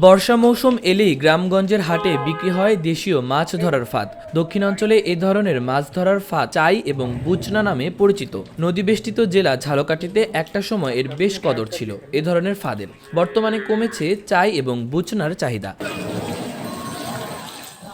বর্ষা মৌসুম এলেই গ্রামগঞ্জের হাটে বিক্রি হয় দেশীয় মাছ ধরার ফাঁদ। দক্ষিণাঞ্চলে এ ধরনের মাছ ধরার ফাঁদ চাই এবং বুচনা নামে পরিচিত। নদীবেষ্টিত জেলা ঝালকাঠিতে একটা সময় এর বেশ কদর ছিল এ ধরনের ফাঁদের। বর্তমানে কমেছে চাই এবং বুচনার চাহিদা।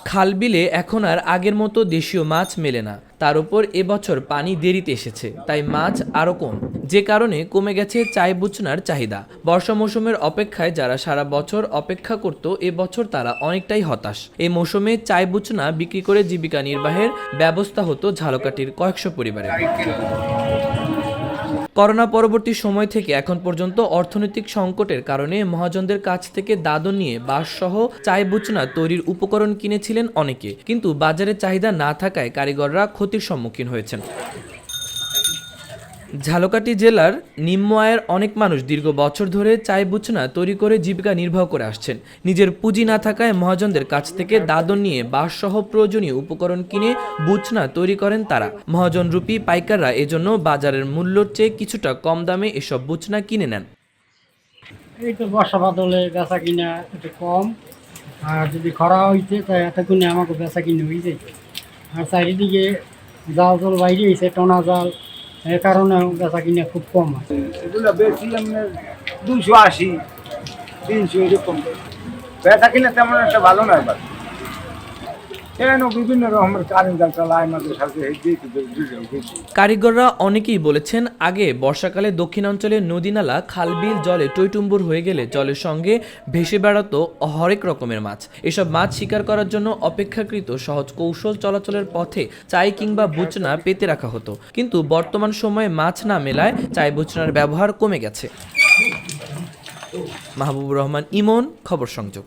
খালবিলে এখন আর আগের মতো দেশীয় মাছ মেলে না। তার উপর এবছর পানি দেরিতে এসেছে, তাই মাছ আরও কম, যে কারণে কমে গেছে চাই বুচনার চাহিদা। বর্ষা মৌসুমের অপেক্ষায় যারা সারা বছর অপেক্ষা করত, এবছর তারা অনেকটাই হতাশ। এই মৌসুমে চাই বুচনা বিক্রি করে জীবিকা নির্বাহের ব্যবস্থা হতো ঝালকাঠির কয়েকশো পরিবারের। করোনা পরবর্তী সময় থেকে এখন পর্যন্ত অর্থনৈতিক সংকটের কারণে মহাজনদের কাছ থেকে দাদন নিয়ে বাঁশসহ চাই বুচনা তৈরির উপকরণ কিনেছিলেন অনেকে, কিন্তু বাজারে চাহিদা না থাকায় কারিগররা ক্ষতির সম্মুখীন হয়েছেন। ঝালকাঠি জেলার নিম্ন আয়ের অনেক মানুষ দীর্ঘ বছর ধরে চাই বুচনা তৈরি করে জীবিকা নির্বাহ করে আসছেন। নিজের পুঁজি না থাকায় মহাজনদের কাছ থেকে দাদন নিয়ে বাঁশসহ প্রয়োজনীয় উপকরণ কিনে বুচনা তৈরি করেন তারা। মহাজনরূপী পাইকাররা এজন্য বাজারের মূল্যের চেয়ে কিছুটা কম দামে এসব বুচনা কিনে নেন। এই তো বর্ষা বাদলে বেচা কিনা একটু কম, আর যদি খরা হইতে তাই এতক্ষণে আমাকে বেচা কিনে হয়ে যায়। আর চারিদিকে জাল জল বাইরে হয়েছে, টনা জাল, এর কারণে বেচা কিনা খুব কম আছে। এগুলো বেশি আপনার 280 300 এরকম। বেচা কিনা তেমন একটা ভালো নয়। এবার এখানে বিভিন্ন রকমের কারেন্ট জাল চালায় আমাদের সাথে। কারিগররা অনেকেই বলেছেন, আগে বর্ষাকালে দক্ষিণাঞ্চলের নদীনালা খালবিল জলে টইটুম্বুর হয়ে গেলে জলের সঙ্গে ভেসে বেড়াতো হরেক রকমের মাছ। এসব মাছ শিকার করার জন্য অপেক্ষাকৃত সহজ কৌশল চলাচলের পথে চাই কিংবা বুচনা পেতে রাখা হতো, কিন্তু বর্তমান সময়ে মাছ না মেলায় চাই বুচনার ব্যবহার কমে গেছে। মাহবুবুর রহমান ইমন, খবর সংযোগ।